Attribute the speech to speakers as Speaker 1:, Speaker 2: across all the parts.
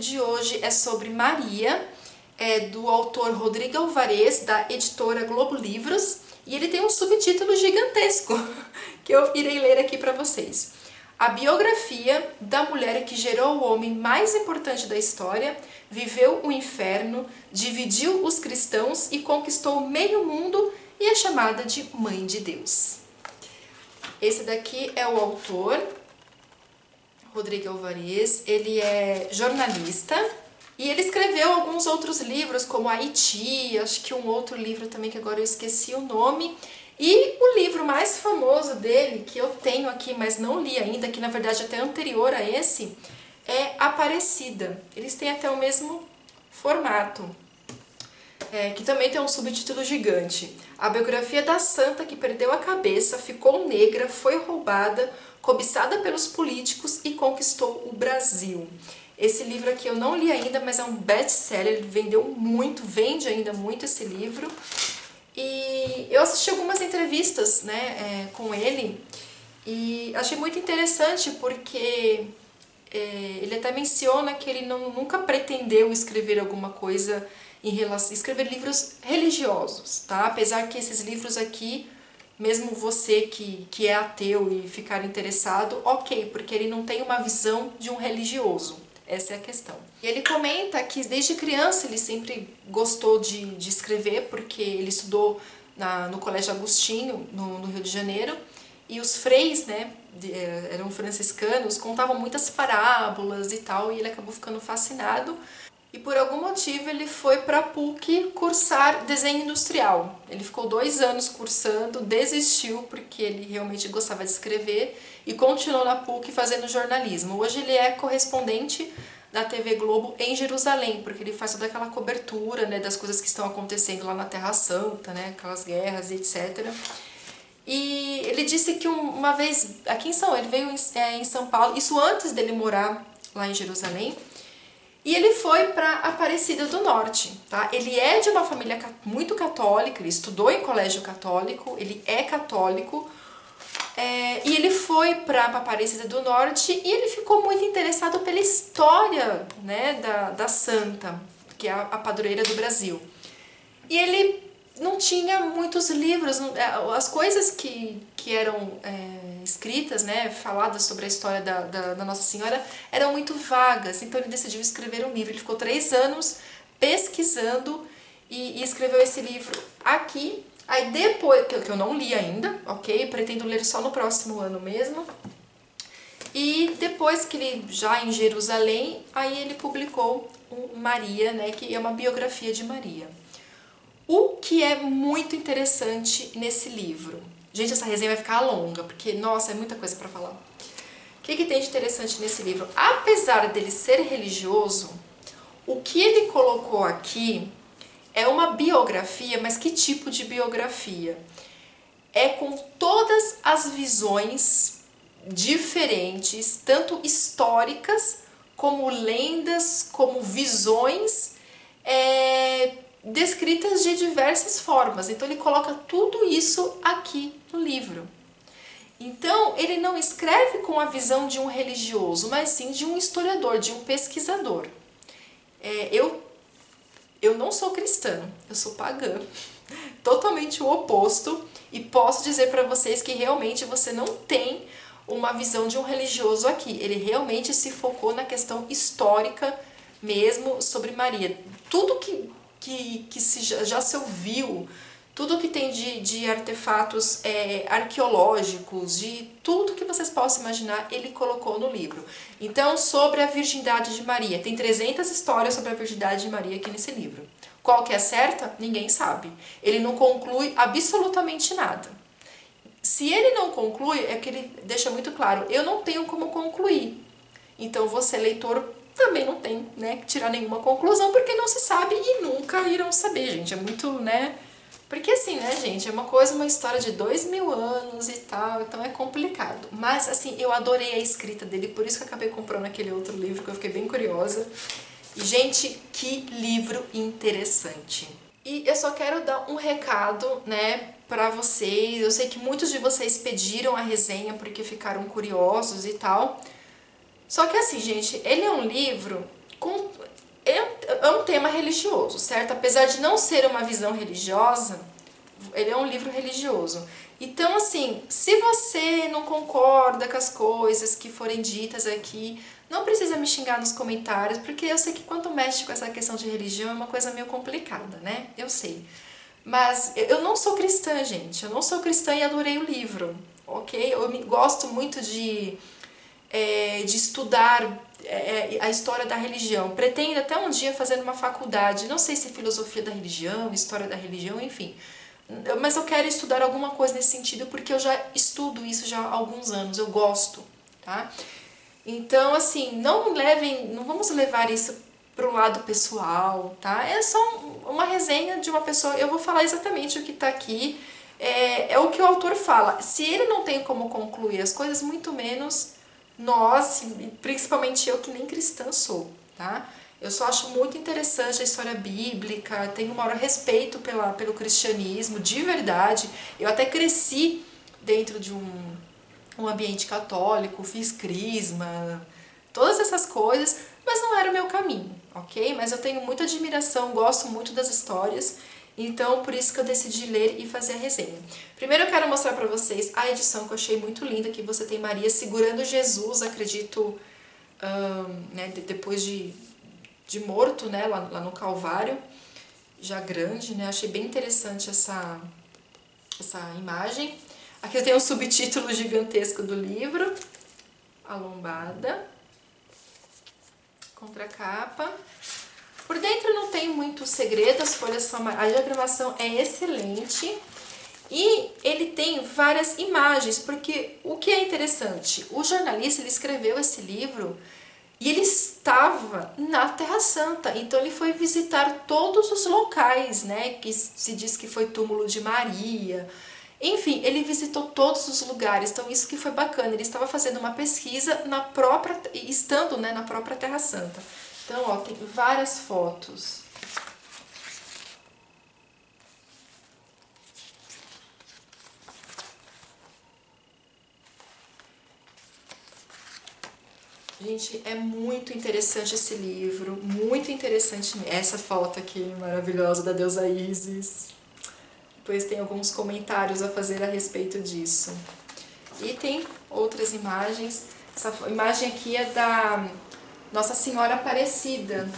Speaker 1: de hoje é sobre Maria, do autor Rodrigo Alvarez, da editora Globo Livros, e ele tem um subtítulo gigantesco, que eu irei ler aqui para vocês. A biografia da mulher que gerou o homem mais importante da história, viveu o inferno, dividiu os cristãos e conquistou meio mundo e é chamada de Mãe de Deus. Esse daqui é o autor, Rodrigo Alvarez, ele é jornalista e ele escreveu alguns outros livros, como Haiti, acho que um outro livro também que agora eu esqueci o nome. E o livro mais famoso dele, que eu tenho aqui, mas não li ainda, que na verdade até é anterior a esse, é Aparecida. Eles têm até o mesmo formato, que também tem um subtítulo gigante. A biografia da santa que perdeu a cabeça, ficou negra, foi roubada, cobiçada pelos políticos e conquistou o Brasil. Esse livro aqui eu não li ainda, mas é um best-seller, ele vendeu muito, vende ainda muito esse livro. E eu assisti algumas entrevistas, né, com ele e achei muito interessante porque ele até menciona que ele nunca pretendeu escrever alguma coisa em relação a escrever livros religiosos, tá? Apesar que esses livros aqui, mesmo você que é ateu e ficar interessado, ok, porque ele não tem uma visão de um religioso. Essa é a questão. E ele comenta que desde criança ele sempre gostou de escrever, porque ele estudou no Colégio Agostinho, no Rio de Janeiro, e os freis, né, eram franciscanos, contavam muitas parábolas e tal, e ele acabou ficando fascinado. E por algum motivo ele foi para a PUC cursar desenho industrial. Ele ficou 2 anos cursando, desistiu porque ele realmente gostava de escrever e continuou na PUC fazendo jornalismo. Hoje ele é correspondente da TV Globo em Jerusalém, porque ele faz toda aquela cobertura, né, das coisas que estão acontecendo lá na Terra Santa, né, aquelas guerras e etc. E ele disse que uma vez, aqui em ele veio em São Paulo, isso antes dele morar lá em Jerusalém, e ele foi para Aparecida do Norte, tá? Ele é de uma família muito católica, ele estudou em colégio católico, ele é católico, e ele foi para Aparecida do Norte e ele ficou muito interessado pela história, né, da santa, que é a padroeira do Brasil. E ele não tinha muitos livros, as coisas que eram escritas, né, faladas sobre a história da Nossa Senhora eram muito vagas, então ele decidiu escrever um livro. Ele ficou 3 anos pesquisando e escreveu esse livro aqui. Aí depois, que eu não li ainda, ok? Pretendo ler só no próximo ano mesmo. E depois que ele, já em Jerusalém, aí ele publicou Maria, né, que é uma biografia de Maria. O que é muito interessante nesse livro? Gente, essa resenha vai ficar longa, porque, nossa, é muita coisa para falar. O que tem de interessante nesse livro? Apesar dele ser religioso, o que ele colocou aqui é uma biografia, mas que tipo de biografia? É com todas as visões diferentes, tanto históricas, como lendas, como visões, descritas de diversas formas. Então ele coloca tudo isso aqui no livro. Então ele não escreve com a visão de um religioso, mas sim de um historiador, de um pesquisador. Eu não sou cristã, eu sou pagã, totalmente o oposto, e posso dizer para vocês que realmente você não tem uma visão de um religioso aqui. Ele realmente se focou na questão histórica mesmo sobre Maria. Tudo que já se ouviu, tudo que tem de artefatos arqueológicos, de tudo que vocês possam imaginar, ele colocou no livro. Então, sobre a virgindade de Maria, tem 300 histórias sobre a virgindade de Maria aqui nesse livro. Qual que é certa? Ninguém sabe. Ele não conclui absolutamente nada. Se ele não conclui, é que ele deixa muito claro, eu não tenho como concluir. Então, você, leitor, também não tem, né, que tirar nenhuma conclusão, porque não se sabe e nunca irão saber, gente. É muito, né? Porque assim, né, gente, é uma história de 2000 anos e tal, então é complicado. Mas, assim, eu adorei a escrita dele, por isso que eu acabei comprando aquele outro livro, que eu fiquei bem curiosa. E, gente, que livro interessante. E eu só quero dar um recado, né, pra vocês. Eu sei que muitos de vocês pediram a resenha porque ficaram curiosos e tal. Só que assim, gente, ele é um livro é um tema religioso, certo? Apesar de não ser uma visão religiosa, ele é um livro religioso. Então, assim, se você não concorda com as coisas que forem ditas aqui, não precisa me xingar nos comentários, porque eu sei que quando mexe com essa questão de religião é uma coisa meio complicada, né? Eu sei. Mas eu não sou cristã, gente. Eu não sou cristã e adorei o livro, ok? Gosto muito de estudar a história da religião. Pretendo até um dia fazer uma faculdade, não sei se filosofia da religião, história da religião, enfim. Mas eu quero estudar alguma coisa nesse sentido porque eu já estudo isso já há alguns anos, eu gosto, tá? Então, assim, não vamos levar isso pro lado pessoal, tá? É só uma resenha de uma pessoa, eu vou falar exatamente o que tá aqui, é o que o autor fala. Se ele não tem como concluir as coisas, muito menos nós, principalmente eu que nem cristã sou, tá? Eu só acho muito interessante a história bíblica, tenho o maior respeito pelo cristianismo, de verdade. Eu até cresci dentro de um ambiente católico, fiz crisma, todas essas coisas, mas não era o meu caminho, ok? Mas eu tenho muita admiração, gosto muito das histórias, então por isso que eu decidi ler e fazer a resenha. Primeiro eu quero mostrar pra vocês a edição que eu achei muito linda, que você tem Maria segurando Jesus, acredito, né, depois de morto, né, lá no Calvário, já grande, né, achei bem interessante essa imagem. Aqui eu tenho um subtítulo gigantesco do livro, a lombada, contracapa. Por dentro não tem muito segredo, as folhas são... A diagramação é excelente e ele tem várias imagens, porque o que é interessante, o jornalista ele escreveu esse livro e ele estava na Terra Santa, então ele foi visitar todos os locais, né, que se diz que foi túmulo de Maria. Enfim, ele visitou todos os lugares, então isso que foi bacana, ele estava fazendo uma pesquisa estando, né, na própria Terra Santa. Então, ó, tem várias fotos. Gente, é muito interessante esse livro, muito interessante. Essa foto aqui maravilhosa da deusa Ísis. Depois tem alguns comentários a fazer a respeito disso. E tem outras imagens. Essa imagem aqui é da Nossa Senhora Aparecida,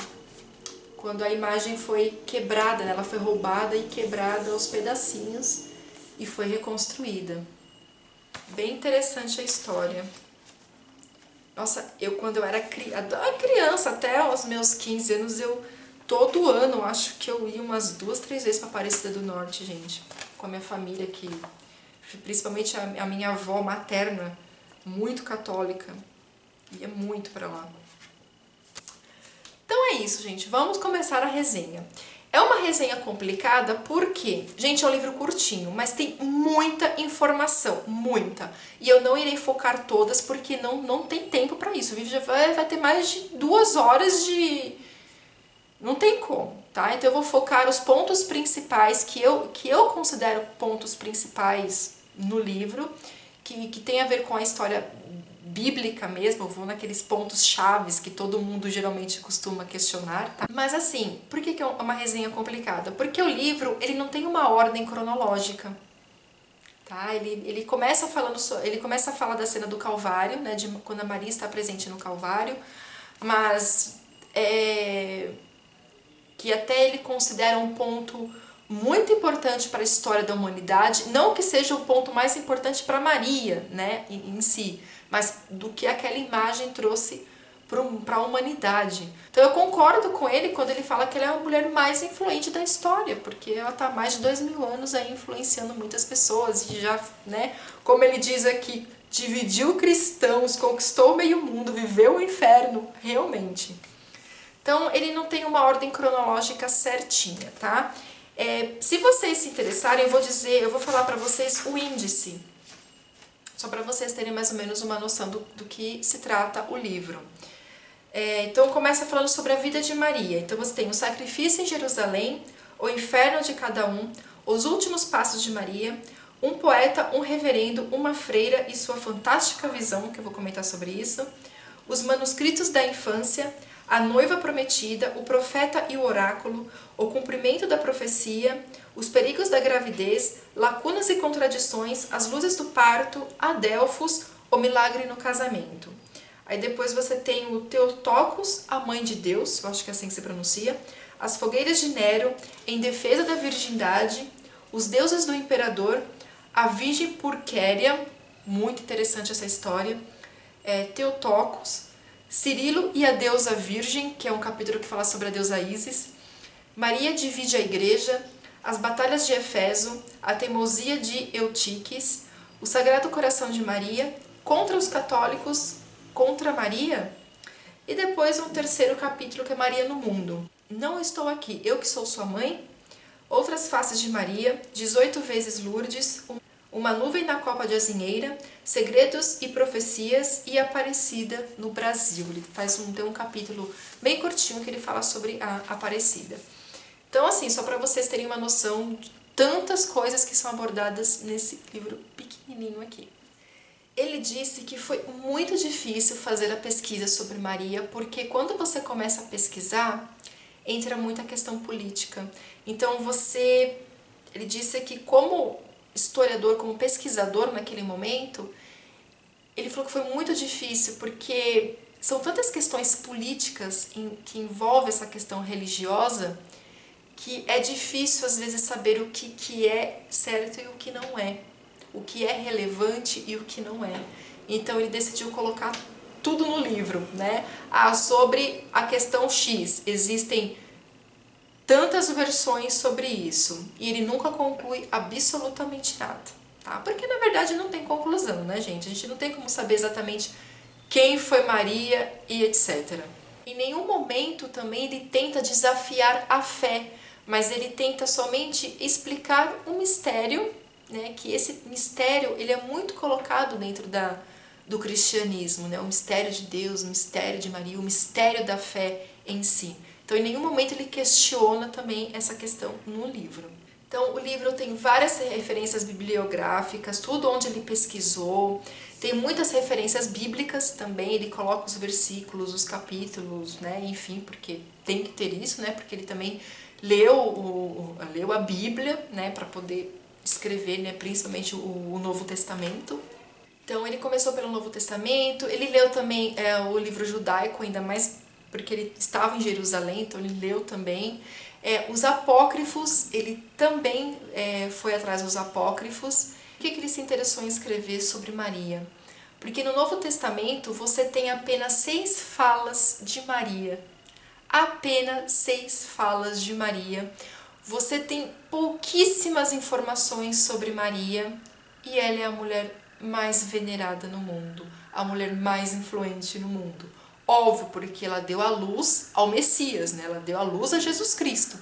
Speaker 1: quando a imagem foi quebrada, ela foi roubada e quebrada aos pedacinhos e foi reconstruída. Bem interessante a história. Nossa, quando eu era criança, até os meus 15 anos, todo ano, acho que eu ia umas 2, 3 vezes para Aparecida do Norte, gente, com a minha família aqui, principalmente a minha avó materna, muito católica, ia muito para lá. Então é isso, gente, vamos começar a resenha. É uma resenha complicada porque, gente, é um livro curtinho, mas tem muita informação, muita. E eu não irei focar todas porque não tem tempo para isso. O vídeo já vai ter mais de 2 horas de... Não tem como, tá? Então eu vou focar os pontos principais que eu considero pontos principais no livro, que tem a ver com a história bíblica mesmo, eu vou naqueles pontos chaves que todo mundo geralmente costuma questionar, tá? Mas assim, por que é uma resenha complicada? Porque o livro, ele não tem uma ordem cronológica, tá? Ele começa a falar da cena do Calvário, né, de quando a Maria está presente no Calvário, mas que até ele considera um ponto muito importante para a história da humanidade, não que seja o ponto mais importante para Maria, né, em si, mas do que aquela imagem trouxe para a humanidade. Então eu concordo com ele quando ele fala que ela é a mulher mais influente da história, porque ela está há mais de 2000 anos aí influenciando muitas pessoas e já, né, como ele diz aqui, dividiu cristãos, conquistou o meio mundo, viveu o inferno, realmente. Então ele não tem uma ordem cronológica certinha, tá? Se vocês se interessarem, eu vou falar para vocês o índice, só para vocês terem mais ou menos uma noção do que se trata o livro. Então começa falando sobre a vida de Maria. Então você tem o sacrifício em Jerusalém, o inferno de cada um, os últimos passos de Maria, um poeta, um reverendo, uma freira e sua fantástica visão, que eu vou comentar sobre isso, os manuscritos da infância, a noiva prometida, o profeta e o oráculo, o cumprimento da profecia, os perigos da gravidez, lacunas e contradições, as luzes do parto, Adelfos, o milagre no casamento. Aí depois você tem o Theotokos, a mãe de Deus, eu acho que é assim que se pronuncia, as fogueiras de Nero, em defesa da virgindade, os deuses do imperador, a Virgem Purquéria, muito interessante essa história, Theotokos, Cirilo e a deusa Virgem, que é um capítulo que fala sobre a deusa Ísis, Maria divide a igreja, as batalhas de Éfeso, a teimosia de Eutiques, o Sagrado Coração de Maria, contra os católicos, contra Maria, e depois um terceiro capítulo que é Maria no Mundo. Não estou aqui, eu que sou sua mãe, outras faces de Maria, 18 vezes Lourdes, uma nuvem na copa de azinheira, segredos e profecias e Aparecida no Brasil. Ele tem um capítulo bem curtinho que ele fala sobre a Aparecida. Então, assim, só para vocês terem uma noção de tantas coisas que são abordadas nesse livro pequenininho aqui. Ele disse que foi muito difícil fazer a pesquisa sobre Maria, porque quando você começa a pesquisar, entra muita questão política. Então, ele disse que como historiador, como pesquisador naquele momento, ele falou que foi muito difícil, porque são tantas questões políticas que envolvem essa questão religiosa, que é difícil às vezes saber o que é certo e o que não é, o que é relevante e o que não é. Então ele decidiu colocar tudo no livro, né? Sobre a questão X, existem tantas versões sobre isso, e ele nunca conclui absolutamente nada, tá? Porque na verdade não tem conclusão, né, gente? A gente não tem como saber exatamente quem foi Maria e etc. Em nenhum momento também ele tenta desafiar a fé, mas ele tenta somente explicar um mistério, né? Que esse mistério ele é muito colocado dentro do cristianismo, né? O mistério de Deus, o mistério de Maria, o mistério da fé em si. Então, em nenhum momento ele questiona também essa questão no livro. Então, o livro tem várias referências bibliográficas, tudo onde ele pesquisou, tem muitas referências bíblicas também, ele coloca os versículos, os capítulos, né, enfim, porque tem que ter isso, né, porque ele também leu a Bíblia, né, para poder escrever, né, principalmente o Novo Testamento. Então, ele começou pelo Novo Testamento, ele leu também o livro judaico, ainda mais porque ele estava em Jerusalém, então ele leu também. Os apócrifos, ele também foi atrás dos apócrifos. Por que ele se interessou em escrever sobre Maria? Porque no Novo Testamento você tem apenas 6 falas de Maria. Apenas 6 falas de Maria. Você tem pouquíssimas informações sobre Maria e ela é a mulher mais venerada no mundo, a mulher mais influente no mundo. Óbvio, porque ela deu a luz ao Messias, né? Ela deu a luz a Jesus Cristo.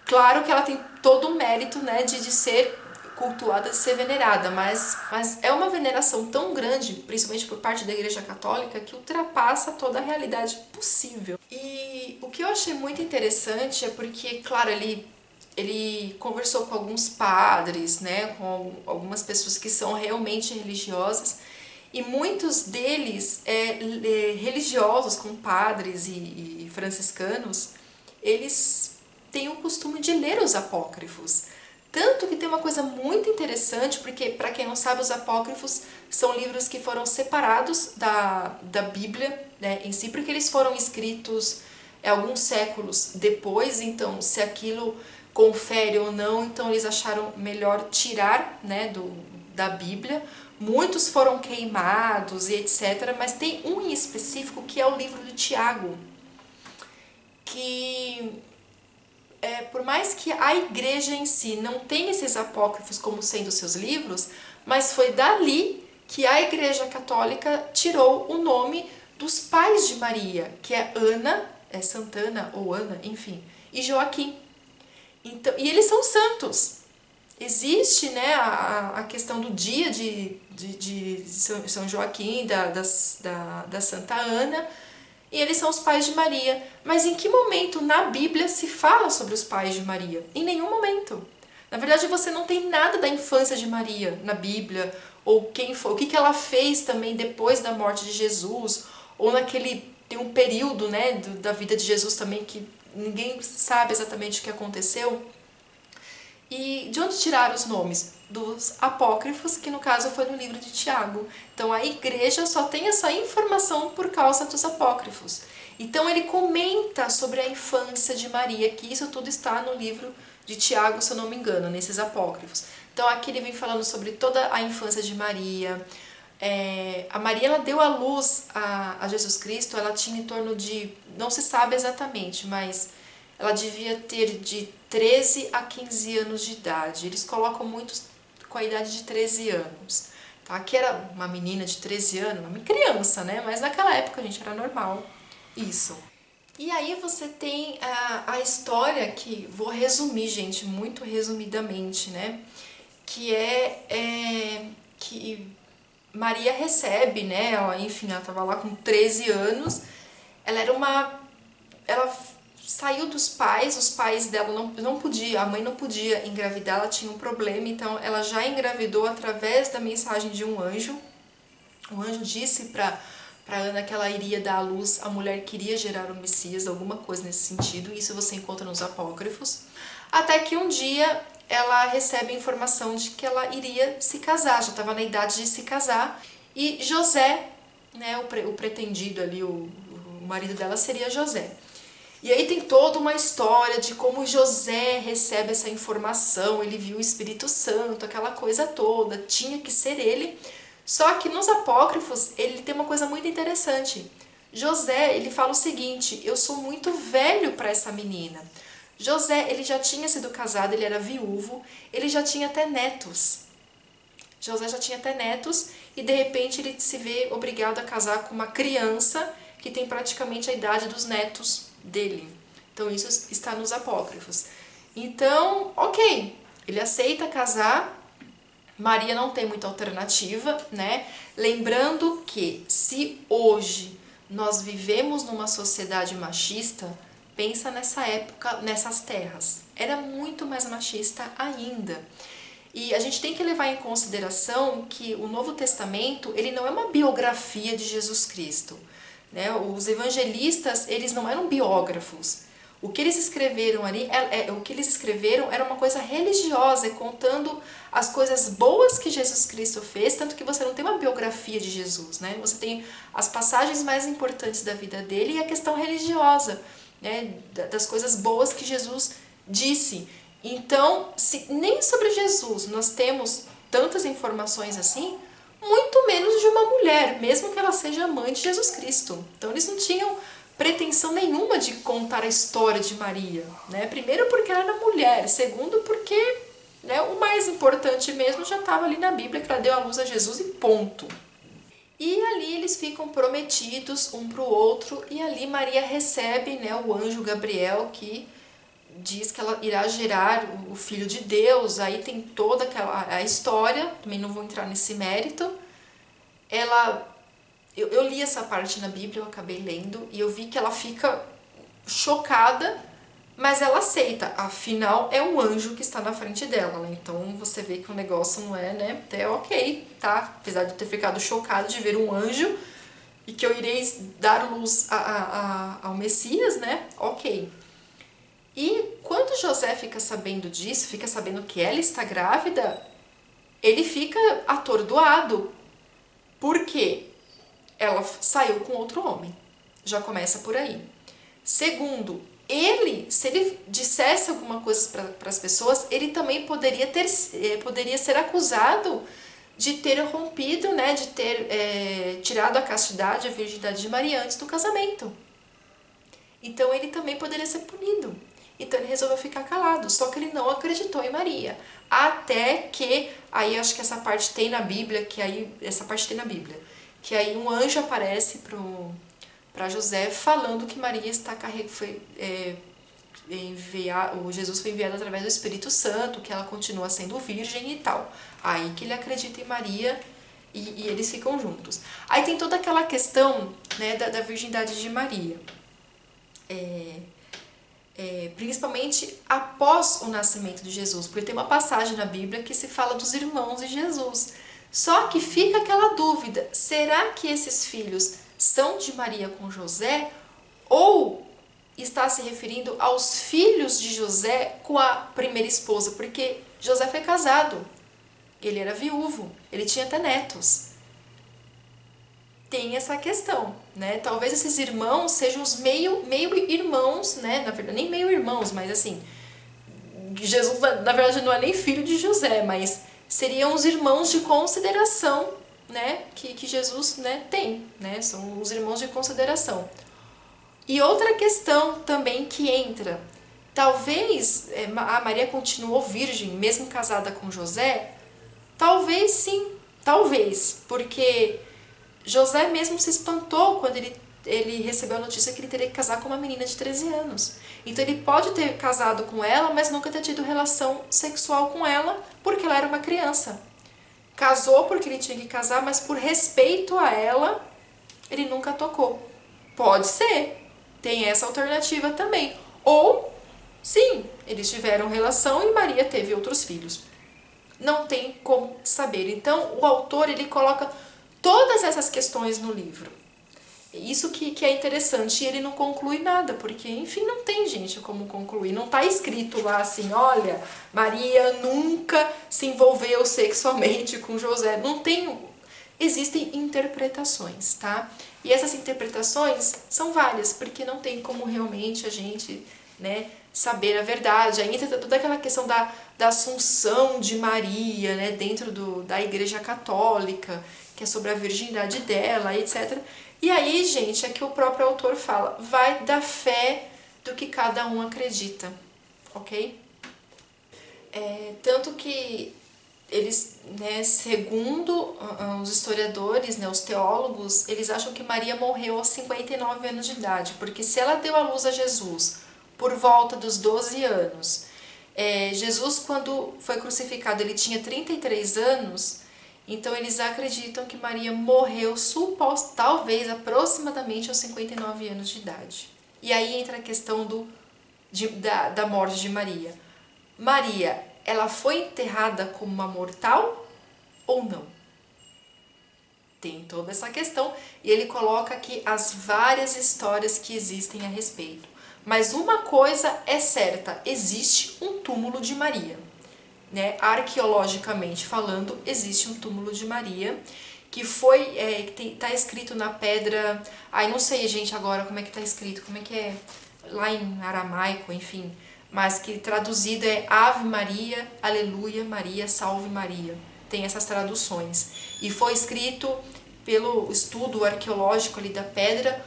Speaker 1: Claro que ela tem todo o mérito, né, de ser cultuada, de ser venerada, mas é uma veneração tão grande, principalmente por parte da Igreja Católica, que ultrapassa toda a realidade possível. E o que eu achei muito interessante é porque, claro, ele conversou com alguns padres, né, com algumas pessoas que são realmente religiosas, e muitos deles, religiosos, como padres e franciscanos, eles têm o costume de ler os apócrifos. Tanto que tem uma coisa muito interessante, porque, para quem não sabe, os apócrifos são livros que foram separados da Bíblia, né, em si, porque eles foram escritos alguns séculos depois, então se aquilo confere ou não, então eles acharam melhor tirar, né, da Bíblia. Muitos foram queimados e etc, mas tem um em específico que é o livro de Tiago, que por mais que a igreja em si não tenha esses apócrifos como sendo seus livros, mas foi dali que a Igreja Católica tirou o nome dos pais de Maria, que é Ana, Santana ou Ana, enfim, e Joaquim. Então, e eles são santos. Existe, né, a questão do dia de São Joaquim, da Santa Ana, e eles são os pais de Maria. Mas em que momento na Bíblia se fala sobre os pais de Maria? Em nenhum momento. Na verdade, você não tem nada da infância de Maria na Bíblia, ou quem foi, o que ela fez também depois da morte de Jesus, ou naquele tem um período, né, da vida de Jesus também que ninguém sabe exatamente o que aconteceu. E de onde tiraram os nomes? Dos apócrifos, que no caso foi no livro de Tiago. Então a igreja só tem essa informação por causa dos apócrifos. Então ele comenta sobre a infância de Maria, que isso tudo está no livro de Tiago, se eu não me engano, nesses apócrifos. Então aqui ele vem falando sobre toda a infância de Maria. A Maria, ela deu à luz a Jesus Cristo, ela tinha em torno de, não se sabe exatamente, mas ela devia ter de 13 a 15 anos de idade. Eles colocam muitos com a idade de 13 anos. Tá? Aqui era uma menina de 13 anos, uma criança, né? Mas naquela época, gente, era normal isso. E aí você tem a história que, vou resumir, gente, muito resumidamente, né? Que que Maria recebe, né? Enfim, ela estava lá com 13 anos. Ela saiu dos pais, os pais dela não podia, a mãe não podia engravidar, ela tinha um problema, então ela já engravidou através da mensagem de um anjo. O anjo disse para Ana que ela iria dar à luz, a mulher queria gerar o Messias, alguma coisa nesse sentido, isso você encontra nos apócrifos. Até que um dia ela recebe a informação de que ela iria se casar, já estava na idade de se casar, e José, né, o pretendido ali, o marido dela seria José. E aí tem toda uma história de como José recebe essa informação, ele viu o Espírito Santo, aquela coisa toda, tinha que ser ele. Só que nos apócrifos ele tem uma coisa muito interessante. José, ele fala o seguinte: eu sou muito velho para essa menina. José, ele já tinha sido casado, ele era viúvo, ele já tinha até netos. José já tinha até netos e de repente ele se vê obrigado a casar com uma criança que tem praticamente a idade dos netos dele. Então isso está nos apócrifos. Então, ok, ele aceita casar. Maria não tem muita alternativa, né? Lembrando que se hoje nós vivemos numa sociedade machista, pensa nessa época, nessas terras. Era muito mais machista ainda. E a gente tem que levar em consideração que o Novo Testamento, ele não é uma biografia de Jesus Cristo, né? Os evangelistas, eles não eram biógrafos. O que eles escreveram ali, era uma coisa religiosa, contando as coisas boas que Jesus Cristo fez, tanto que você não tem uma biografia de Jesus, né? Você tem as passagens mais importantes da vida dele e a questão religiosa, né? Das coisas boas que Jesus disse. Então, se nem sobre Jesus nós temos tantas informações assim, muito menos de uma mulher, mesmo que ela seja mãe de Jesus Cristo. Então eles não tinham pretensão nenhuma de contar a história de Maria, né? Primeiro porque ela era mulher, segundo porque, né, o mais importante mesmo já estava ali na Bíblia, que ela deu à luz a Jesus e ponto. E ali eles ficam prometidos um para o outro, e ali Maria recebe, né, o anjo Gabriel, que diz que ela irá gerar o Filho de Deus. Aí tem toda a história, também não vou entrar nesse mérito. Eu li essa parte na Bíblia, eu acabei lendo, e eu vi que ela fica chocada, mas ela aceita, afinal é um anjo que está na frente dela, né? Então você vê que o negócio não é, né, até ok, tá? Apesar de eu ter ficado chocada de ver um anjo e que eu irei dar luz ao Messias, né? Ok. E quando José fica sabendo disso, fica sabendo que ela está grávida, ele fica atordoado. Por quê? Ela saiu com outro homem. Já começa por aí. Segundo, se ele dissesse alguma coisa para as pessoas, ele também poderia ser acusado de ter rompido, né, de ter tirado a castidade, a virgindade de Maria antes do casamento. Então ele também poderia ser punido. Então ele resolveu ficar calado, só que ele não acreditou em Maria. Até que, aí acho que essa parte tem na Bíblia, que aí um anjo aparece para José falando que Maria está Jesus foi enviado através do Espírito Santo, que ela continua sendo virgem e tal. Aí que ele acredita em Maria e eles ficam juntos. Aí tem toda aquela questão, né, da virgindade de Maria. Principalmente após o nascimento de Jesus, porque tem uma passagem na Bíblia que se fala dos irmãos de Jesus. Só que fica aquela dúvida, será que esses filhos são de Maria com José, ou está se referindo aos filhos de José com a primeira esposa, porque José foi casado, ele era viúvo, ele tinha até netos. Tem essa questão, né? Talvez esses irmãos sejam os meio irmãos, né? Na verdade, nem meio irmãos, mas assim, Jesus, na verdade, não é nem filho de José, mas seriam os irmãos de consideração, né? Que Jesus, né, tem, né? São os irmãos de consideração. E outra questão também que entra, talvez a Maria continuou virgem, mesmo casada com José? Talvez sim, talvez, porque José mesmo se espantou quando ele recebeu a notícia que ele teria que casar com uma menina de 13 anos. Então ele pode ter casado com ela, mas nunca ter tido relação sexual com ela, porque ela era uma criança. Casou porque ele tinha que casar, mas por respeito a ela, ele nunca tocou. Pode ser, tem essa alternativa também. Ou, sim, eles tiveram relação e Maria teve outros filhos. Não tem como saber. Então o autor ele coloca todas essas questões no livro. Isso que é interessante, e ele não conclui nada, porque, enfim, não tem, gente, como concluir. Não está escrito lá assim, olha, Maria nunca se envolveu sexualmente com José. Não tem, existem interpretações, tá? E essas interpretações são várias, porque não tem como realmente a gente, né, saber a verdade. Aí entra toda aquela questão da assunção de Maria, né, dentro da Igreja Católica, que é sobre a virgindade dela, etc. E aí, gente, é que o próprio autor fala, vai da fé do que cada um acredita, ok? Tanto que eles, né, segundo os historiadores, né, os teólogos, eles acham que Maria morreu aos 59 anos de idade, porque se ela deu à luz a Jesus por volta dos 12 anos, Jesus, quando foi crucificado, ele tinha 33 anos, então eles acreditam que Maria morreu talvez aproximadamente aos 59 anos de idade. E aí entra a questão da morte de Maria. Maria, ela foi enterrada como uma mortal ou não? Tem toda essa questão e ele coloca aqui as várias histórias que existem a respeito. Mas uma coisa é certa, existe um túmulo de Maria. Né? Arqueologicamente falando, existe um túmulo de Maria que foi, tá escrito na pedra, não sei, gente, agora como é que tá escrito, como é que é lá em aramaico, enfim, mas que traduzido é Ave Maria, Aleluia, Maria, Salve Maria. Tem essas traduções. E foi escrito pelo estudo arqueológico ali da pedra,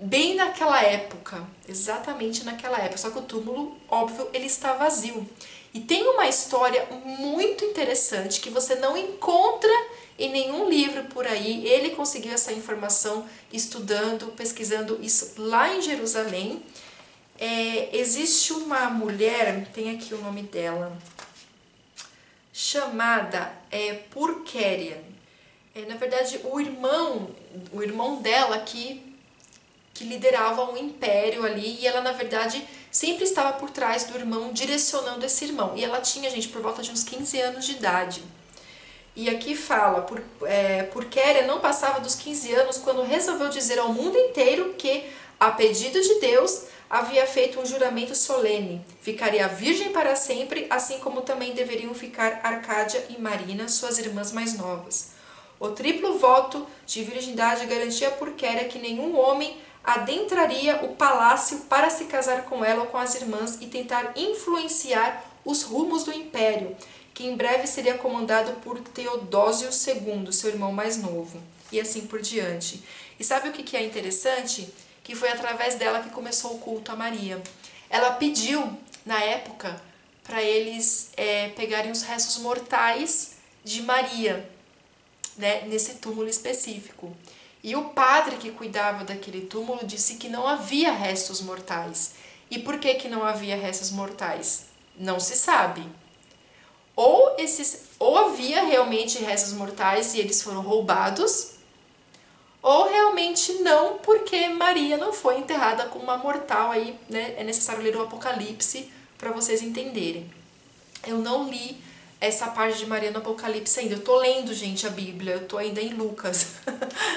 Speaker 1: bem naquela época, exatamente naquela época, só que o túmulo, óbvio, ele está vazio. E tem uma história muito interessante que você não encontra em nenhum livro por aí. Ele conseguiu essa informação estudando, pesquisando isso lá em Jerusalém. Existe uma mulher, tem aqui o nome dela, chamada Purkéria. Na verdade, o irmão dela que liderava um império ali, e ela, na verdade, sempre estava por trás do irmão, direcionando esse irmão. E ela tinha, gente, por volta de uns 15 anos de idade. E aqui fala, Purkéria não passava dos 15 anos quando resolveu dizer ao mundo inteiro que, a pedido de Deus, havia feito um juramento solene. Ficaria virgem para sempre, assim como também deveriam ficar Arcádia e Marina, suas irmãs mais novas. O triplo voto de virgindade garantia a Purkéria que nenhum homem adentraria o palácio para se casar com ela ou com as irmãs e tentar influenciar os rumos do império, que em breve seria comandado por Teodósio II, seu irmão mais novo, e assim por diante. E sabe o que é interessante? Que foi através dela que começou o culto a Maria. Ela pediu, na época, para eles pegarem os restos mortais de Maria, né, nesse túmulo específico. E o padre que cuidava daquele túmulo disse que não havia restos mortais. E por que não havia restos mortais? Não se sabe. Ou havia realmente restos mortais e eles foram roubados, ou realmente não, porque Maria não foi enterrada como uma mortal. Aí, né, é necessário ler o Apocalipse para vocês entenderem. Eu não li essa parte de Maria no Apocalipse ainda. Eu tô lendo, gente, a Bíblia, eu tô ainda em Lucas.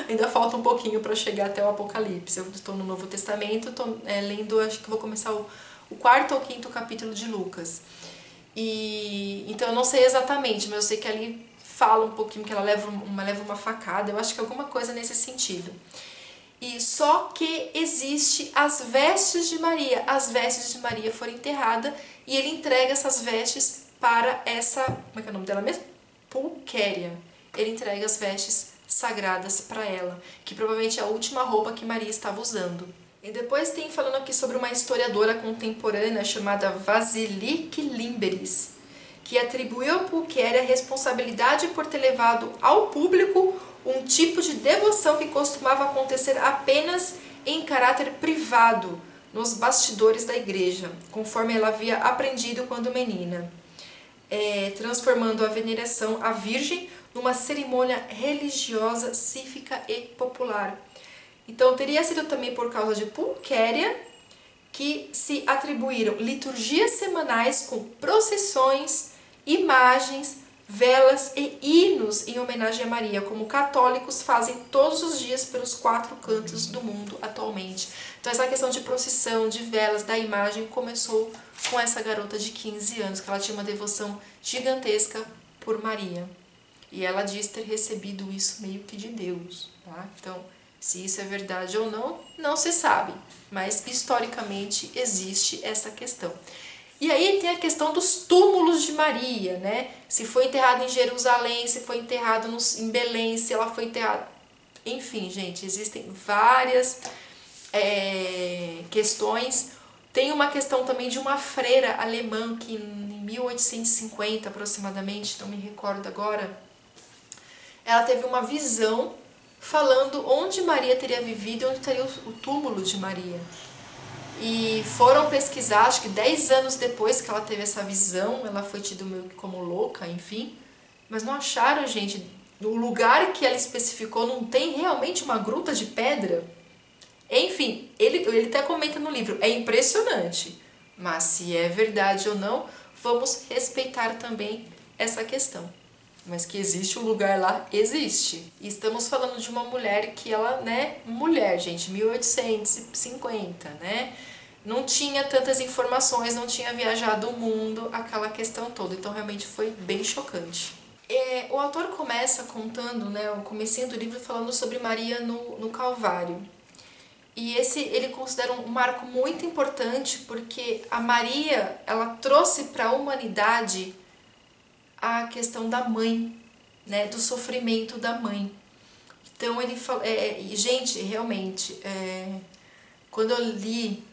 Speaker 1: Ainda falta um pouquinho para chegar até o Apocalipse. Eu estou no Novo Testamento, tô lendo, acho que vou começar o quarto ou quinto capítulo de Lucas. Então eu não sei exatamente, mas eu sei que ali fala um pouquinho que ela leva uma facada, eu acho que alguma coisa nesse sentido. E só que existe as vestes de Maria. As vestes de Maria foram enterradas e ele entrega essas vestes para essa, como é que é o nome dela mesmo? Pulquéria. Ele entrega as vestes sagradas para ela, que provavelmente é a última roupa que Maria estava usando. E depois tem falando aqui sobre uma historiadora contemporânea chamada Vasiliki Limberis, que atribuiu a Pulquéria a responsabilidade por ter levado ao público um tipo de devoção que costumava acontecer apenas em caráter privado, nos bastidores da igreja, conforme ela havia aprendido quando menina, transformando a veneração à Virgem numa cerimônia religiosa, cívica e popular. Então teria sido também por causa de Pulquéria que se atribuíram liturgias semanais com procissões, imagens, velas e hinos em homenagem a Maria, como católicos fazem todos os dias pelos 4 cantos do mundo atualmente. Então essa questão de procissão, de velas, da imagem, começou com essa garota de 15 anos, que ela tinha uma devoção gigantesca por Maria. E ela diz ter recebido isso meio que de Deus, tá? Então, se isso é verdade ou não, não se sabe, mas historicamente existe essa questão. E aí tem a questão dos túmulos de Maria, né? Se foi enterrada em Jerusalém, se foi enterrada em Belém, se ela foi enterrada... Enfim, gente, existem várias questões. Tem uma questão também de uma freira alemã que em 1850 aproximadamente, não me recordo agora, ela teve uma visão falando onde Maria teria vivido e onde teria o túmulo de Maria. E foram pesquisar, acho que 10 anos depois que ela teve essa visão, ela foi tida meio que como louca, enfim. Mas não acharam, gente, no lugar que ela especificou não tem realmente uma gruta de pedra? Enfim, ele até comenta no livro, é impressionante. Mas se é verdade ou não, vamos respeitar também essa questão. Mas que existe um lugar lá, existe. E estamos falando de uma mulher que ela, né, mulher, gente, 1850, né? Não tinha tantas informações, não tinha viajado o mundo, aquela questão toda. Então realmente foi bem chocante. O autor começa contando, né, o comecinho do livro falando sobre Maria no Calvário. E ele considera um marco muito importante porque a Maria, ela trouxe para a humanidade a questão da mãe, né, do sofrimento da mãe. Então ele fala, gente, realmente, quando eu li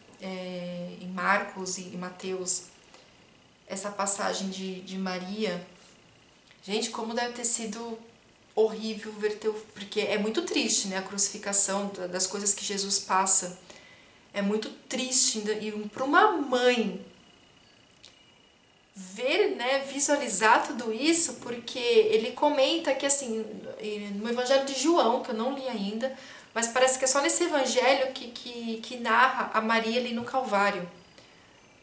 Speaker 1: em Marcos e Mateus essa passagem de Maria, gente, como deve ter sido horrível ver porque é muito triste, né, a crucificação das coisas que Jesus passa, é muito triste, e para uma mãe ver, né, visualizar tudo isso, porque ele comenta que, assim, no Evangelho de João, que eu não li ainda, mas parece que é só nesse Evangelho que narra a Maria ali no Calvário,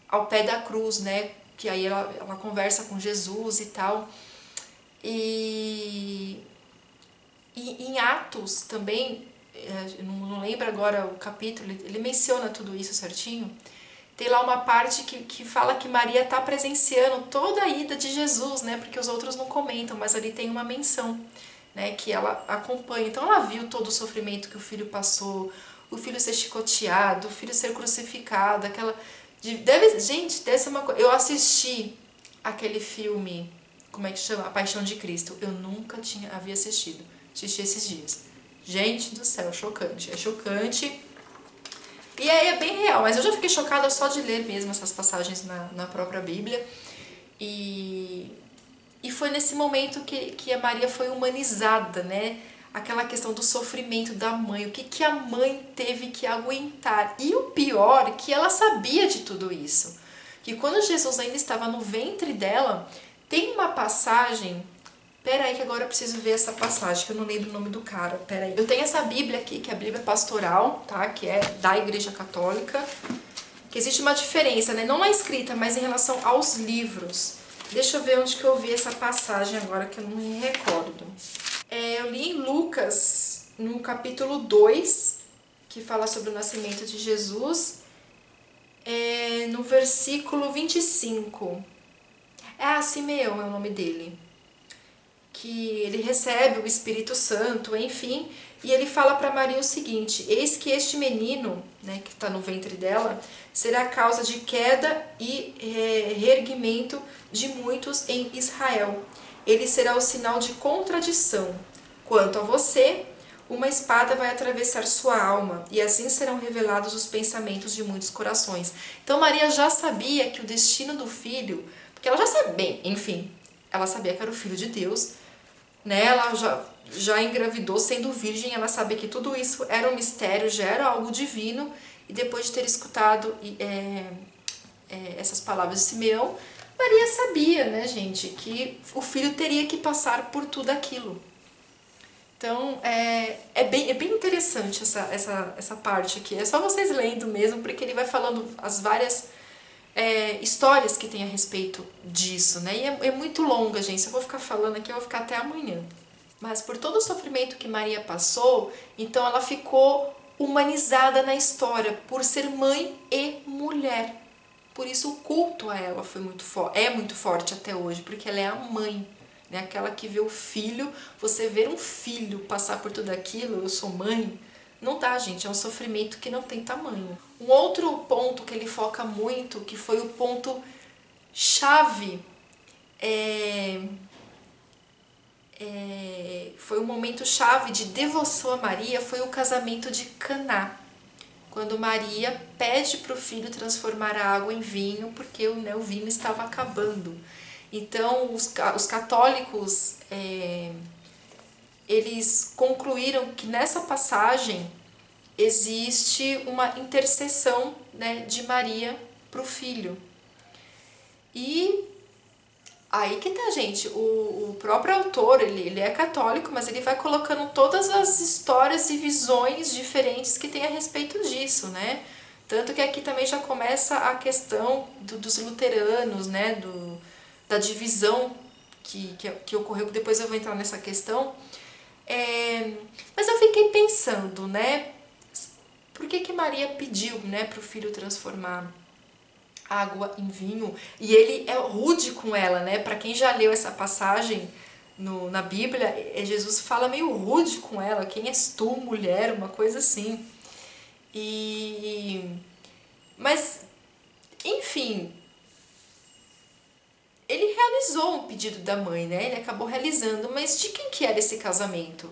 Speaker 1: ao pé da cruz, né, que aí ela conversa com Jesus e tal. E em Atos também, não lembro agora o capítulo, ele menciona tudo isso certinho. Tem lá uma parte que fala que Maria está presenciando toda a ida de Jesus, né? Porque os outros não comentam, mas ali tem uma menção, né? Que ela acompanha. Então ela viu todo o sofrimento que o filho passou, o filho ser chicoteado, o filho ser crucificado, gente, deve ser uma coisa. Eu assisti aquele filme, como é que chama? A Paixão de Cristo. Eu nunca havia assistido. Assisti esses dias. Gente do céu, chocante. É chocante. E aí é bem real, mas eu já fiquei chocada só de ler mesmo essas passagens na própria Bíblia. E foi nesse momento que a Maria foi humanizada, né? Aquela questão do sofrimento da mãe, o que a mãe teve que aguentar. E o pior, que ela sabia de tudo isso. Que quando Jesus ainda estava no ventre dela, tem uma passagem... Pera aí que agora eu preciso ver essa passagem, que eu não lembro o nome do cara. Pera aí. Eu tenho essa Bíblia aqui, que é a Bíblia pastoral, tá? Que é da Igreja Católica. Que existe uma diferença, né? Não na escrita, mas em relação aos livros. Deixa eu ver onde que eu vi essa passagem agora, que eu não me recordo. Eu li em Lucas, no capítulo 2, que fala sobre o nascimento de Jesus, no versículo 25. Simeão é o nome dele. Que ele recebe o Espírito Santo, enfim, e ele fala para Maria o seguinte: eis que este menino, né, que está no ventre dela, será causa de queda e reerguimento de muitos em Israel. Ele será o sinal de contradição. Quanto a você, uma espada vai atravessar sua alma, e assim serão revelados os pensamentos de muitos corações. Então Maria já sabia que o destino do filho, porque ela já sabia, bem, enfim, ela sabia que era o filho de Deus, né? Ela já engravidou sendo virgem, ela sabia que tudo isso era um mistério, já era algo divino, e depois de ter escutado essas palavras de Simeão, Maria sabia, né, gente, que o filho teria que passar por tudo aquilo. Então, é bem interessante essa parte aqui. É só vocês lendo mesmo, porque ele vai falando as várias histórias que tem a respeito disso, né? E é muito longa, gente. Se eu vou ficar falando aqui, eu vou ficar até amanhã. Mas por todo o sofrimento que Maria passou, então ela ficou humanizada na história, por ser mãe e mulher. Por isso o culto a ela é muito forte até hoje, porque ela é a mãe, né? Aquela que vê o filho. Você ver um filho passar por tudo aquilo, eu sou mãe, não dá, gente, é um sofrimento que não tem tamanho. Um outro ponto que ele foca muito, que foi o ponto chave, foi um momento chave de devoção a Maria, foi o casamento de Caná. Quando Maria pede para o filho transformar a água em vinho, porque o vinho estava acabando. Então, os católicos, eles concluíram que nessa passagem existe uma intercessão, né, de Maria para o filho. E aí que tá, gente, o próprio autor, ele é católico, mas ele vai colocando todas as histórias e visões diferentes que tem a respeito disso, né? Tanto que aqui também já começa a questão dos luteranos, né, da divisão que ocorreu, depois eu vou entrar nessa questão. Mas eu fiquei pensando, né, por que Maria pediu, né, para o filho transformar água em vinho? E ele é rude com ela, né? Para quem já leu essa passagem na Bíblia, Jesus fala meio rude com ela: quem és tu, mulher? Uma coisa assim. Mas, enfim, ele realizou um pedido da mãe, né? Ele acabou realizando, mas de quem que era esse casamento?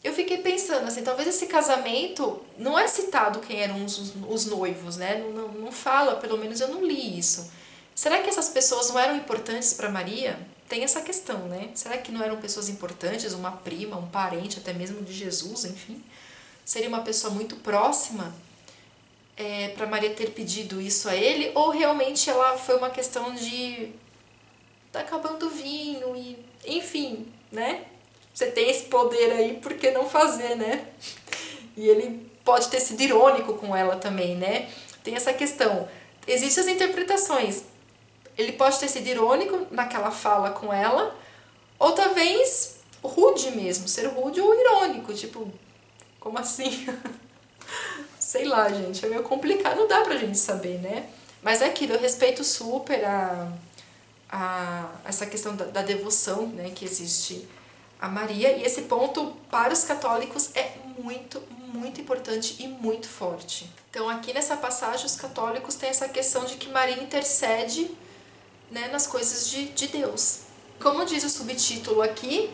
Speaker 1: Eu fiquei pensando assim, talvez esse casamento, não é citado quem eram os noivos, né? Não fala, pelo menos eu não li isso. Será que essas pessoas não eram importantes para Maria? Tem essa questão, né? Será que não eram pessoas importantes, uma prima, um parente, até mesmo de Jesus, enfim? Seria uma pessoa muito próxima para Maria ter pedido isso a ele? Ou realmente ela foi uma questão de tá acabando o vinho e, enfim, né? Você tem esse poder aí, por que não fazer, né? E ele pode ter sido irônico com ela também, né? Tem essa questão. Existem as interpretações. Ele pode ter sido irônico naquela fala com ela, ou talvez rude mesmo, ser rude ou irônico, tipo, como assim? Sei lá, gente, é meio complicado, não dá pra gente saber, né? Mas é aquilo, eu respeito super essa questão da devoção, né, que existe a Maria, e esse ponto para os católicos é muito, muito importante e muito forte. Então aqui nessa passagem os católicos têm essa questão de que Maria intercede, né, nas coisas de Deus. Como diz o subtítulo aqui,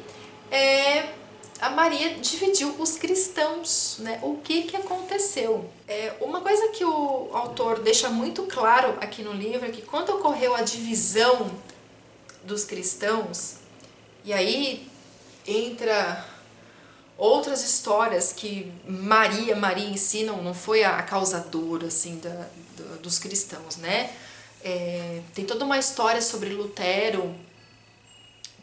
Speaker 1: a Maria dividiu os cristãos, né? O que aconteceu? Uma coisa que o autor deixa muito claro aqui no livro é que quando ocorreu a divisão dos cristãos, e aí entra outras histórias que Maria em si não foi a causadora assim, dos cristãos, né? Tem toda uma história sobre Lutero,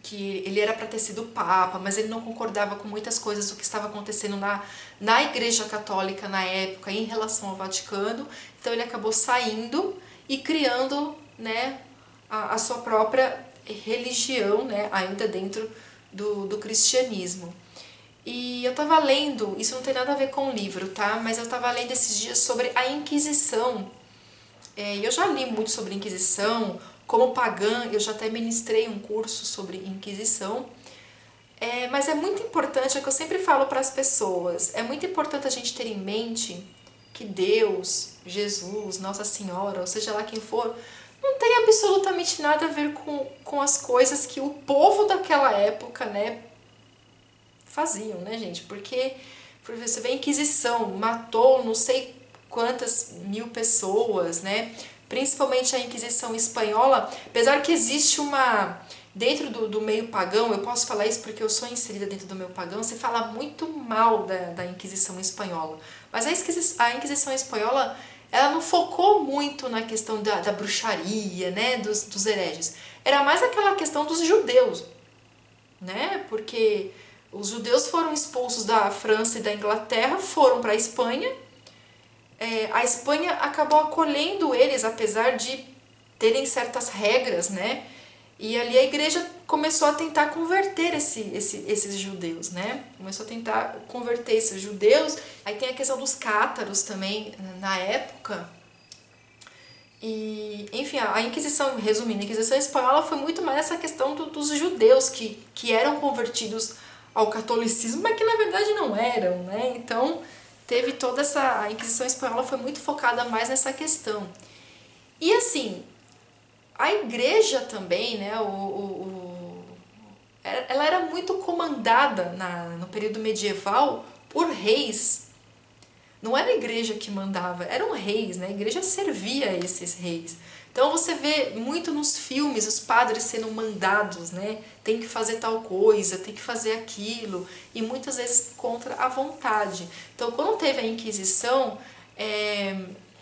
Speaker 1: que ele era para ter sido papa, mas ele não concordava com muitas coisas do que estava acontecendo na Igreja Católica na época em relação ao Vaticano, então ele acabou saindo e criando, né, a sua própria religião, né, ainda dentro do cristianismo. E eu tava lendo, isso não tem nada a ver com o livro, tá? Mas eu tava lendo esses dias sobre a Inquisição. Eu já li muito sobre Inquisição, como pagã, eu já até ministrei um curso sobre Inquisição. Mas é muito importante, é o que eu sempre falo para as pessoas, é muito importante a gente ter em mente que Deus, Jesus, Nossa Senhora, ou seja lá quem for, não tem absolutamente nada a ver com as coisas que o povo daquela época, né, faziam, né, gente? Porque você vê a Inquisição, matou não sei quantas mil pessoas, né? Principalmente a Inquisição espanhola, apesar que existe uma... Dentro do meio pagão, eu posso falar isso porque eu sou inserida dentro do meio pagão, se fala muito mal da Inquisição espanhola. Mas a Inquisição espanhola, ela não focou muito na questão da bruxaria, né, dos hereges. Era mais aquela questão dos judeus, né? Porque os judeus foram expulsos da França e da Inglaterra, foram para a Espanha. A Espanha acabou acolhendo eles, apesar de terem certas regras, né? E ali a igreja começou a tentar converter esses judeus, né? Começou a tentar converter esses judeus. Aí tem a questão dos cátaros também, na época. E, enfim, a Inquisição, resumindo, a Inquisição espanhola foi muito mais essa questão dos judeus que eram convertidos ao catolicismo, mas que na verdade não eram, né? Então, teve toda essa... A Inquisição espanhola foi muito focada mais nessa questão. E assim, a igreja também, né, ela era muito comandada no período medieval por reis. Não era a igreja que mandava, eram reis, né? A igreja servia a esses reis. Então você vê muito nos filmes os padres sendo mandados, né? Tem que fazer tal coisa, tem que fazer aquilo, e muitas vezes contra a vontade. Então quando teve a Inquisição,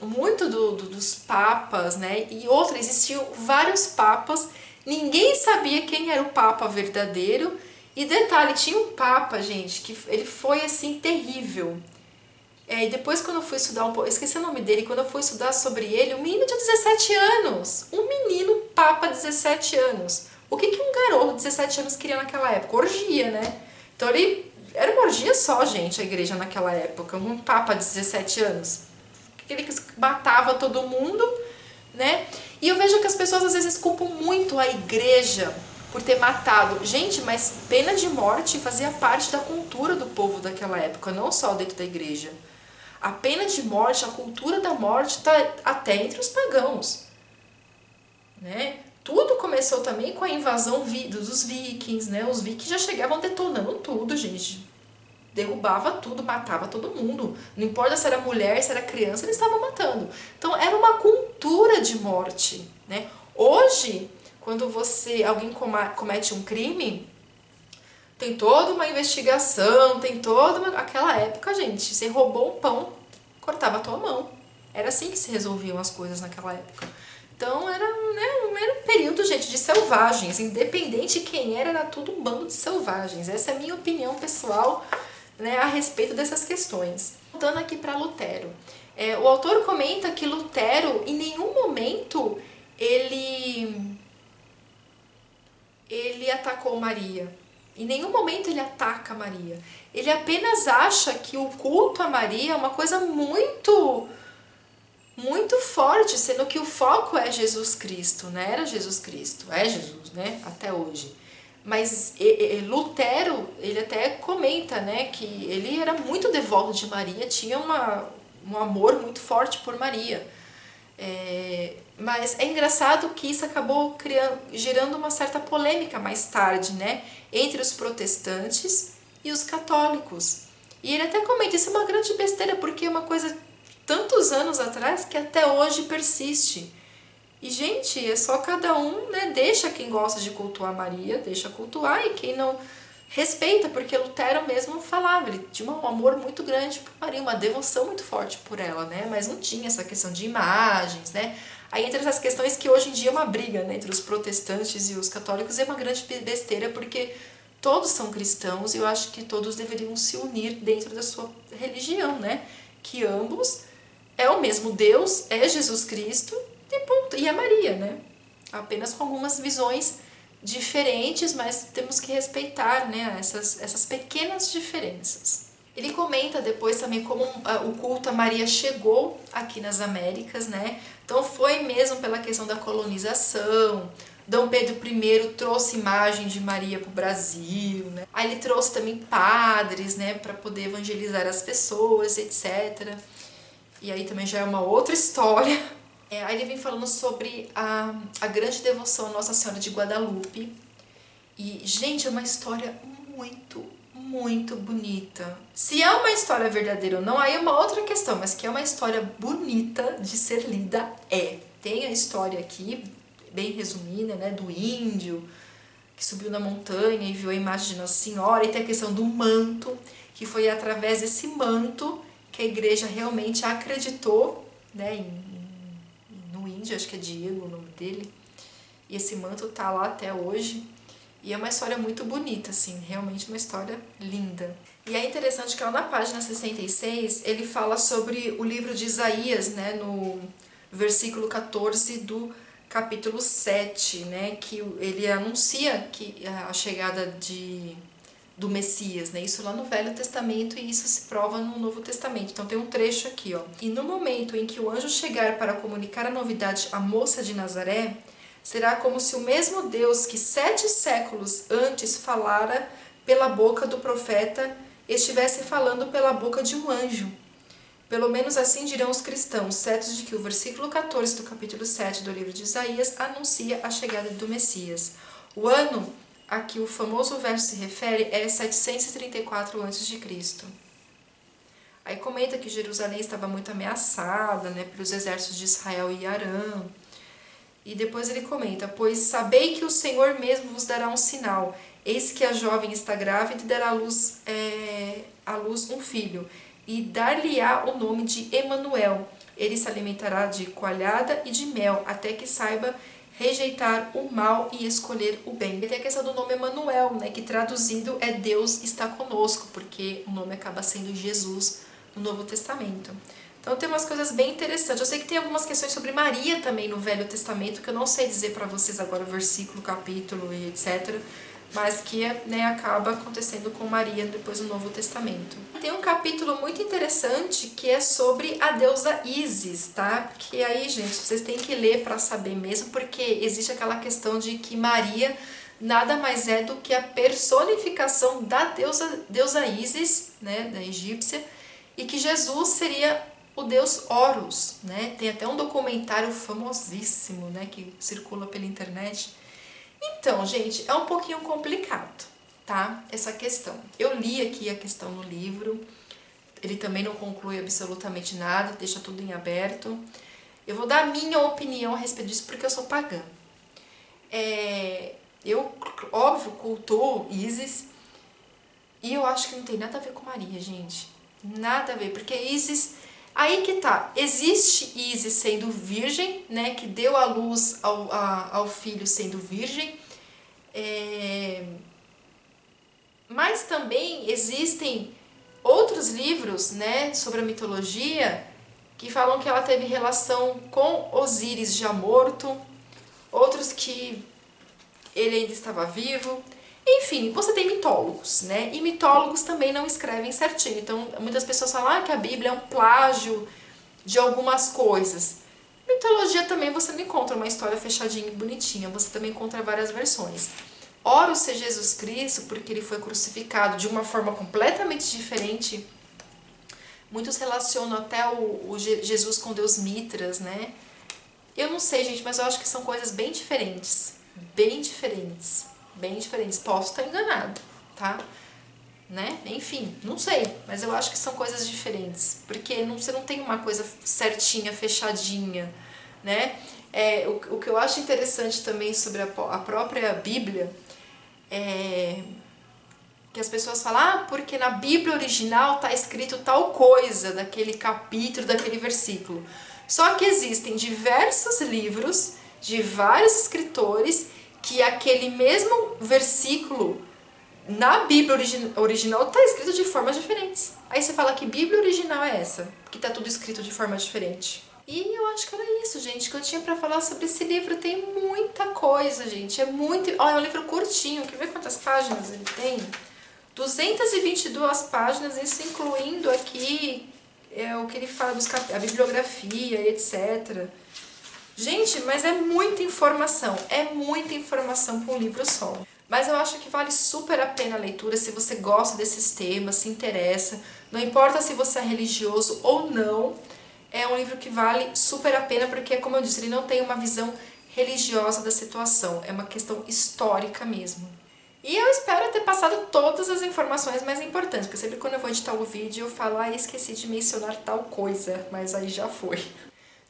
Speaker 1: muito dos papas, né? E existiam vários papas, ninguém sabia quem era o papa verdadeiro. E detalhe, tinha um papa, gente, que ele foi assim terrível. E depois quando eu fui estudar um pouco, esqueci o nome dele, quando eu fui estudar sobre ele, um menino de 17 anos, um menino papa de 17 anos. O que um garoto de 17 anos queria naquela época? Orgia, né? Então era uma orgia só, gente, a igreja naquela época, um papa de 17 anos. Ele matava todo mundo, né? E eu vejo que as pessoas às vezes culpam muito a igreja por ter matado. Gente, mas pena de morte fazia parte da cultura do povo daquela época, não só dentro da igreja. A pena de morte, a cultura da morte está até entre os pagãos, né? Tudo começou também com a invasão dos vikings, né? Os vikings já chegavam detonando tudo, gente. Derrubava tudo, matava todo mundo. Não importa se era mulher, se era criança, eles estavam matando. Então era uma cultura de morte, né? Hoje, quando alguém comete um crime, tem toda uma investigação, tem aquela época, gente, você roubou um pão, cortava a tua mão. Era assim que se resolviam as coisas naquela época. Então era um período, gente, de selvagens. Independente de quem era tudo um bando de selvagens. Essa é a minha opinião pessoal, né, a respeito dessas questões. Voltando aqui para Lutero. O autor comenta que Lutero, em nenhum momento, ele atacou Maria. Em nenhum momento ele ataca Maria. Ele apenas acha que o culto a Maria é uma coisa muito, muito forte, sendo que o foco é Jesus Cristo, né? Era Jesus Cristo, é Jesus, né? Até hoje. Mas Lutero, ele até comenta, né, que ele era muito devoto de Maria, tinha um amor muito forte por Maria. Mas é engraçado que isso acabou gerando uma certa polêmica mais tarde, né, entre os protestantes e os católicos. E ele até comenta, isso é uma grande besteira, porque é uma coisa tantos anos atrás que até hoje persiste. E, gente, é só cada um, né, deixa quem gosta de cultuar Maria, deixa cultuar, e quem não respeita, porque Lutero mesmo falava, ele tinha um amor muito grande por Maria, uma devoção muito forte por ela, né, mas não tinha essa questão de imagens, né. Aí entre essas questões que hoje em dia é uma briga, né, entre os protestantes e os católicos, é uma grande besteira, porque todos são cristãos e eu acho que todos deveriam se unir dentro da sua religião, né, que ambos é o mesmo Deus, é Jesus Cristo, e a Maria, né? apenas com algumas visões diferentes, mas temos que respeitar, né, essas pequenas diferenças. Ele comenta depois também como o culto a Maria chegou aqui nas Américas, né? Então foi mesmo pela questão da colonização. Dom Pedro I trouxe imagem de Maria para o Brasil, né? Aí ele trouxe também padres, né, para poder evangelizar as pessoas, etc. E aí também já é uma outra história. Aí ele vem falando sobre a grande devoção a Nossa Senhora de Guadalupe. E, gente, é uma história muito bonita. Se é uma história verdadeira ou não, aí é uma outra questão, mas que é uma história bonita de ser lida, é. Tem a história aqui, bem resumida, né, do índio que subiu na montanha e viu a imagem de Nossa Senhora, e tem a questão do manto, que foi através desse manto que a igreja realmente acreditou, né, no índio, acho que é Diego o nome dele, e esse manto tá lá até hoje. E é uma história muito bonita, assim, realmente uma história linda. E é interessante que lá na página 66, ele fala sobre o livro de Isaías, né, no versículo 14 do capítulo 7, né, que ele anuncia que a chegada do Messias, né, isso lá no Velho Testamento, e isso se prova no Novo Testamento. Então tem um trecho aqui, ó. E no momento em que o anjo chegar para comunicar a novidade à moça de Nazaré, será como se o mesmo Deus que 7 séculos antes falara pela boca do profeta estivesse falando pela boca de um anjo. Pelo menos assim dirão os cristãos, certos de que o versículo 14 do capítulo 7 do livro de Isaías anuncia a chegada do Messias. O ano a que o famoso verso se refere é 734 a.C. Aí comenta que Jerusalém estava muito ameaçada, né, pelos exércitos de Israel e Arã. E depois ele comenta, pois sabei que o Senhor mesmo vos dará um sinal. Eis que a jovem está grávida e dará à luz um filho, e dar-lhe-á o nome de Emanuel. Ele se alimentará de coalhada e de mel, até que saiba rejeitar o mal e escolher o bem. E tem a questão do nome Emanuel, né, que traduzido é Deus está conosco, porque o nome acaba sendo Jesus no Novo Testamento. Então tem umas coisas bem interessantes. Eu sei que tem algumas questões sobre Maria também no Velho Testamento, que eu não sei dizer para vocês agora o versículo, capítulo e etc., mas que, né, acaba acontecendo com Maria depois no Novo Testamento. Tem um capítulo muito interessante que é sobre a deusa Ísis, tá? Que aí, gente, vocês têm que ler para saber mesmo, porque existe aquela questão de que Maria nada mais é do que a personificação da deusa Ísis, né, da egípcia, e que Jesus seria o deus Horus, né? Tem até um documentário famosíssimo, né, que circula pela internet. Então, gente, é um pouquinho complicado, tá? Essa questão. Eu li aqui a questão no livro, ele também não conclui absolutamente nada, deixa tudo em aberto. Eu vou dar a minha opinião a respeito disso porque eu sou pagã. Eu, óbvio, cultuo Ísis, e eu acho que não tem nada a ver com Maria, gente. Nada a ver, porque Ísis... Aí que tá, existe Ísis sendo virgem, né, que deu à luz ao filho sendo virgem, mas também existem outros livros, né, sobre a mitologia que falam que ela teve relação com Osíris já morto, outros que ele ainda estava vivo. Enfim, você tem mitólogos, né? E mitólogos também não escrevem certinho. Então, muitas pessoas falam que a Bíblia é um plágio de algumas coisas. Mitologia também você não encontra uma história fechadinha e bonitinha. Você também encontra várias versões. Ora, ser Jesus Cristo, porque ele foi crucificado de uma forma completamente diferente. Muitos relacionam até o Jesus com Deus Mitras, né? Eu não sei, gente, mas eu acho que são coisas bem diferentes. Bem diferentes. Bem diferentes. Posso estar enganado, tá? Né? Enfim, não sei, mas eu acho que são coisas diferentes, porque você não tem uma coisa certinha, fechadinha, né? O que eu acho interessante também sobre a própria Bíblia é que as pessoas falam, porque na Bíblia original está escrito tal coisa, daquele capítulo, daquele versículo. Só que existem diversos livros de vários escritores que aquele mesmo versículo na Bíblia original está escrito de formas diferentes. Aí você fala que Bíblia original é essa, que está tudo escrito de forma diferente. E eu acho que era isso, gente, que eu tinha pra falar sobre esse livro. Tem muita coisa, gente, é muito... Olha, é um livro curtinho, quer ver quantas páginas ele tem? 222 páginas, isso incluindo aqui o que ele fala a bibliografia, etc. Gente, mas é muita informação para um livro só. Mas eu acho que vale super a pena a leitura se você gosta desses temas, se interessa. Não importa se você é religioso ou não, é um livro que vale super a pena porque, como eu disse, ele não tem uma visão religiosa da situação, é uma questão histórica mesmo. E eu espero ter passado todas as informações mais importantes, porque sempre quando eu vou editar o vídeo eu falo, ah, esqueci de mencionar tal coisa, mas aí já foi.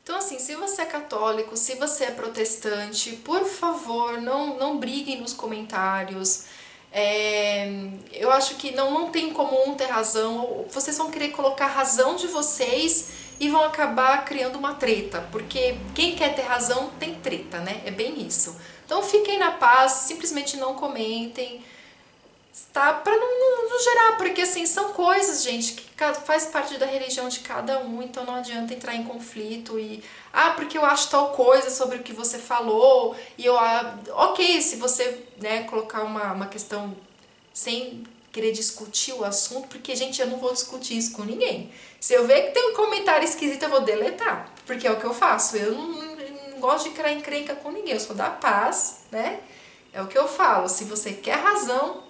Speaker 1: Então assim, se você é católico, se você é protestante, por favor, não briguem nos comentários. Eu acho que não tem como um ter razão, vocês vão querer colocar a razão de vocês e vão acabar criando uma treta, porque quem quer ter razão tem treta, né? É bem isso. Então fiquem na paz, simplesmente não comentem, tá? Pra não gerar, porque assim, são coisas, gente, que faz parte da religião de cada um, então não adianta entrar em conflito e... Ah, porque eu acho tal coisa sobre o que você falou, e eu... ok, se você, né, colocar uma questão sem querer discutir o assunto, porque, gente, eu não vou discutir isso com ninguém. Se eu ver que tem um comentário esquisito, eu vou deletar, porque é o que eu faço. Eu não gosto de criar encrenca com ninguém, eu sou da paz, né? É o que eu falo, se você quer razão,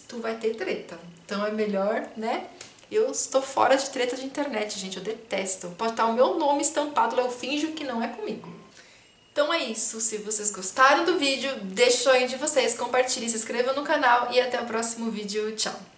Speaker 1: tu vai ter treta. Então é melhor, né? Eu estou fora de treta de internet, gente, eu detesto. Pode estar o meu nome estampado lá, eu finjo que não é comigo. Então é isso, se vocês gostaram do vídeo, deixa o joinha de vocês, compartilhem, se inscrevam no canal e até o próximo vídeo. Tchau!